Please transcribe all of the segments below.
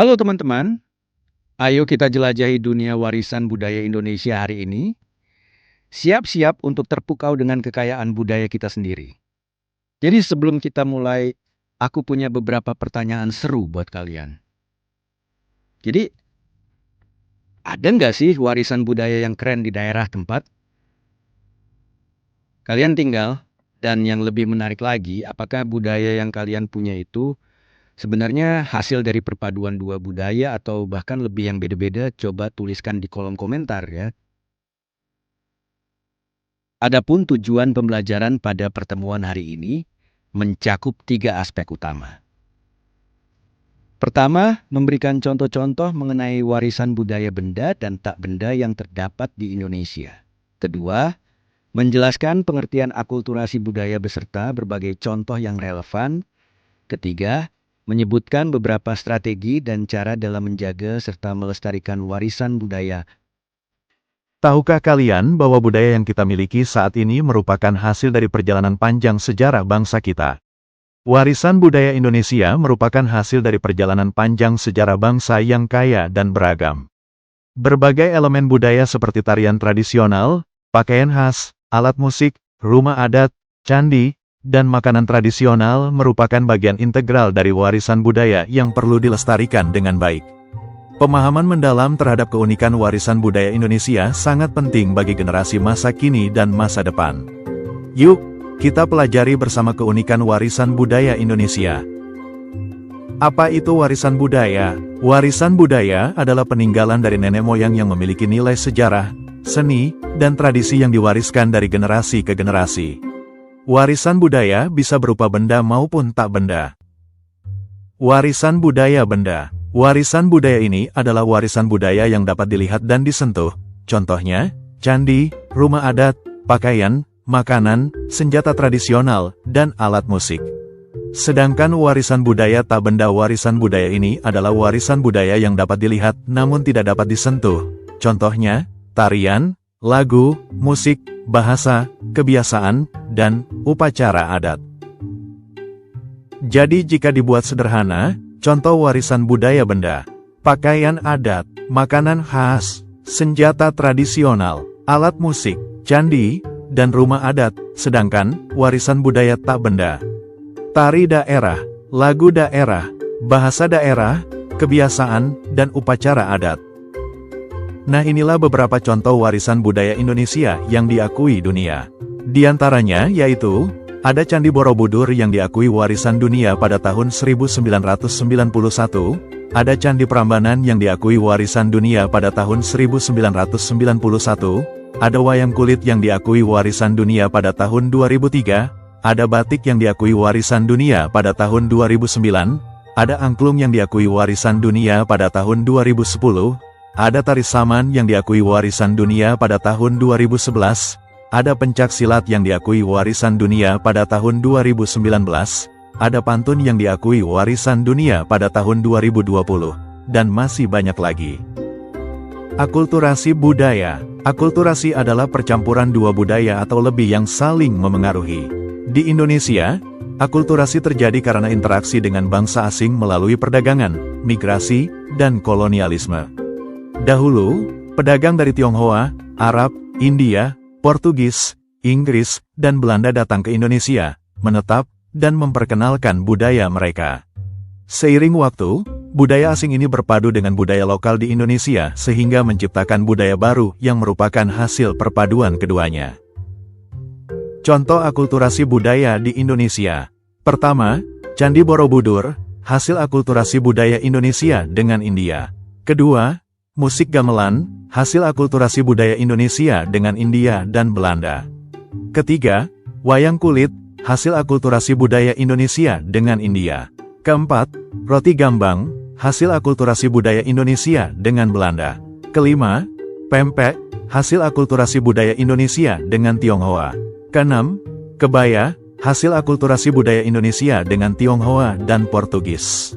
Halo teman-teman, ayo kita jelajahi dunia warisan budaya Indonesia hari ini. Siap-siap untuk terpukau dengan kekayaan budaya kita sendiri. Jadi sebelum kita mulai, aku punya beberapa pertanyaan seru buat kalian. Jadi, ada nggak sih warisan budaya yang keren di daerah tempat? Kalian tinggal, dan yang lebih menarik lagi, apakah budaya yang kalian punya itu sebenarnya hasil dari perpaduan dua budaya atau bahkan lebih yang beda-beda? Coba tuliskan di kolom komentar ya. Adapun tujuan pembelajaran pada pertemuan hari ini mencakup 3 aspek utama. Pertama, memberikan contoh-contoh mengenai warisan budaya benda dan tak benda yang terdapat di Indonesia. Kedua, menjelaskan pengertian akulturasi budaya beserta berbagai contoh yang relevan. Ketiga, menyebutkan beberapa strategi dan cara dalam menjaga serta melestarikan warisan budaya. Tahukah kalian bahwa budaya yang kita miliki saat ini merupakan hasil dari perjalanan panjang sejarah bangsa kita? Warisan budaya Indonesia merupakan hasil dari perjalanan panjang sejarah bangsa yang kaya dan beragam. Berbagai elemen budaya seperti tarian tradisional, pakaian khas, alat musik, rumah adat, candi, dan makanan tradisional merupakan bagian integral dari warisan budaya yang perlu dilestarikan dengan baik. Pemahaman mendalam terhadap keunikan warisan budaya Indonesia sangat penting bagi generasi masa kini dan masa depan. Yuk, kita pelajari bersama keunikan warisan budaya Indonesia. Apa itu warisan budaya? Warisan budaya adalah peninggalan dari nenek moyang yang memiliki nilai sejarah, seni, dan tradisi yang diwariskan dari generasi ke generasi. Warisan budaya bisa berupa benda maupun tak benda. Warisan budaya benda. Warisan budaya ini adalah warisan budaya yang dapat dilihat dan disentuh. Contohnya, candi, rumah adat, pakaian, makanan, senjata tradisional, dan alat musik. Sedangkan warisan budaya tak benda, warisan budaya ini adalah warisan budaya yang dapat dilihat namun tidak dapat disentuh. Contohnya, tarian, lagu, musik, bahasa, kebiasaan, dan upacara adat. Jadi jika dibuat sederhana, contoh warisan budaya benda, pakaian adat, makanan khas, senjata tradisional, alat musik, candi, dan rumah adat. Sedangkan warisan budaya tak benda, tari daerah, lagu daerah, bahasa daerah, kebiasaan, dan upacara adat. Nah, inilah beberapa contoh warisan budaya Indonesia yang diakui dunia. Di antaranya yaitu, ada Candi Borobudur yang diakui warisan dunia pada tahun 1991, ada Candi Prambanan yang diakui warisan dunia pada tahun 1991, ada wayang kulit yang diakui warisan dunia pada tahun 2003, ada batik yang diakui warisan dunia pada tahun 2009, ada angklung yang diakui warisan dunia pada tahun 2010, ada tari saman yang diakui warisan dunia pada tahun 2011, ada pencak silat yang diakui warisan dunia pada tahun 2019, ada pantun yang diakui warisan dunia pada tahun 2020, dan masih banyak lagi. Akulturasi budaya. Akulturasi adalah percampuran dua budaya atau lebih yang saling memengaruhi. Di Indonesia, akulturasi terjadi karena interaksi dengan bangsa asing melalui perdagangan, migrasi, dan kolonialisme. Dahulu, pedagang dari Tionghoa, Arab, India, Portugis, Inggris, dan Belanda datang ke Indonesia, menetap, dan memperkenalkan budaya mereka. Seiring waktu, budaya asing ini berpadu dengan budaya lokal di Indonesia sehingga menciptakan budaya baru yang merupakan hasil perpaduan keduanya. Contoh akulturasi budaya di Indonesia. Pertama, Candi Borobudur, hasil akulturasi budaya Indonesia dengan India. Kedua, musik gamelan, hasil akulturasi budaya Indonesia dengan India dan Belanda. Ketiga, wayang kulit, hasil akulturasi budaya Indonesia dengan India. Keempat, roti gambang, hasil akulturasi budaya Indonesia dengan Belanda. Kelima, pempek, hasil akulturasi budaya Indonesia dengan Tionghoa. Keenam, kebaya, hasil akulturasi budaya Indonesia dengan Tionghoa dan Portugis.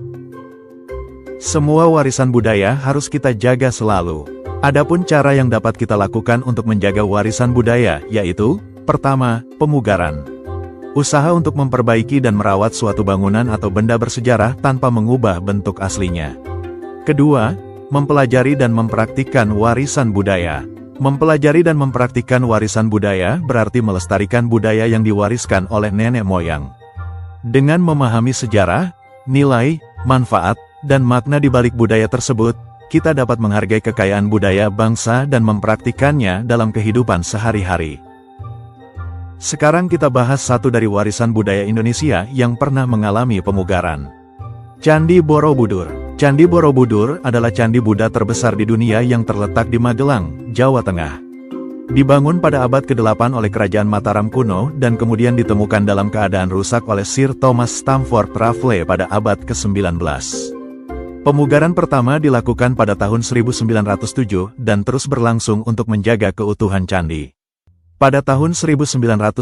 Semua warisan budaya harus kita jaga selalu. Adapun cara yang dapat kita lakukan untuk menjaga warisan budaya, yaitu, pertama, pemugaran. Usaha untuk memperbaiki dan merawat suatu bangunan atau benda bersejarah tanpa mengubah bentuk aslinya. Kedua, mempelajari dan mempraktikkan warisan budaya. Mempelajari dan mempraktikkan warisan budaya berarti melestarikan budaya yang diwariskan oleh nenek moyang. Dengan memahami sejarah, nilai, manfaat, dan makna di balik budaya tersebut, kita dapat menghargai kekayaan budaya bangsa dan mempraktikkannya dalam kehidupan sehari-hari. Sekarang kita bahas satu dari warisan budaya Indonesia yang pernah mengalami pemugaran. Candi Borobudur. Candi Borobudur adalah candi Buddha terbesar di dunia yang terletak di Magelang, Jawa Tengah. Dibangun pada abad ke-8 oleh Kerajaan Mataram kuno dan kemudian ditemukan dalam keadaan rusak oleh Sir Thomas Stamford Raffles pada abad ke-19. Pemugaran pertama dilakukan pada tahun 1907 dan terus berlangsung untuk menjaga keutuhan candi. Pada tahun 1991,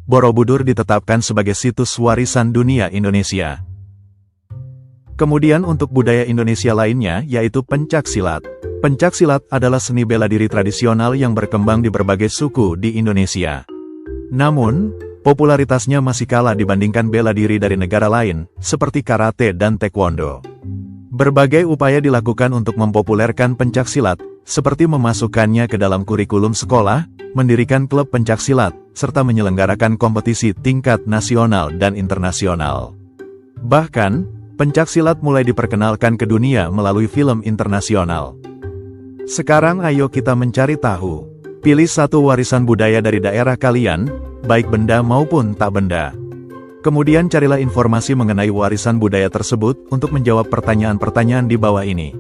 Borobudur ditetapkan sebagai situs warisan dunia Indonesia. Kemudian untuk budaya Indonesia lainnya yaitu pencaksilat. Pencaksilat adalah seni bela diri tradisional yang berkembang di berbagai suku di Indonesia. Namun, popularitasnya masih kalah dibandingkan bela diri dari negara lain, seperti karate dan taekwondo. Berbagai upaya dilakukan untuk mempopulerkan pencaksilat, seperti memasukkannya ke dalam kurikulum sekolah, mendirikan klub pencaksilat, serta menyelenggarakan kompetisi tingkat nasional dan internasional. Bahkan, pencaksilat mulai diperkenalkan ke dunia melalui film internasional. Sekarang ayo kita mencari tahu. Pilih satu warisan budaya dari daerah kalian, baik benda maupun tak benda. Kemudian carilah informasi mengenai warisan budaya tersebut untuk menjawab pertanyaan-pertanyaan di bawah ini.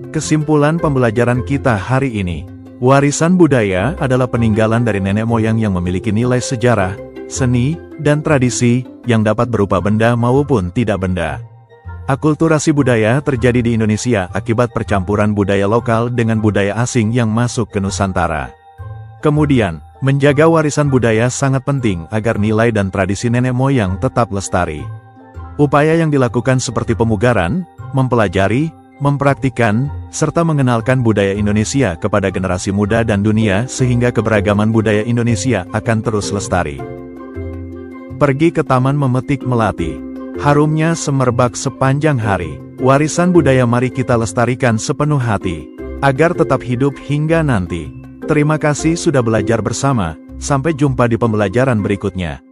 Kesimpulan pembelajaran kita hari ini. Warisan budaya adalah peninggalan dari nenek moyang yang memiliki nilai sejarah, seni, dan tradisi, yang dapat berupa benda maupun tidak benda. Akulturasi budaya terjadi di Indonesia akibat percampuran budaya lokal dengan budaya asing yang masuk ke Nusantara. Kemudian, menjaga warisan budaya sangat penting agar nilai dan tradisi nenek moyang tetap lestari. Upaya yang dilakukan seperti pemugaran, mempelajari, mempraktikkan, serta mengenalkan budaya Indonesia kepada generasi muda dan dunia sehingga keberagaman budaya Indonesia akan terus lestari. Pergi ke taman memetik melati. Harumnya semerbak sepanjang hari. Warisan budaya mari kita lestarikan sepenuh hati, agar tetap hidup hingga nanti. Terima kasih sudah belajar bersama, sampai jumpa di pembelajaran berikutnya.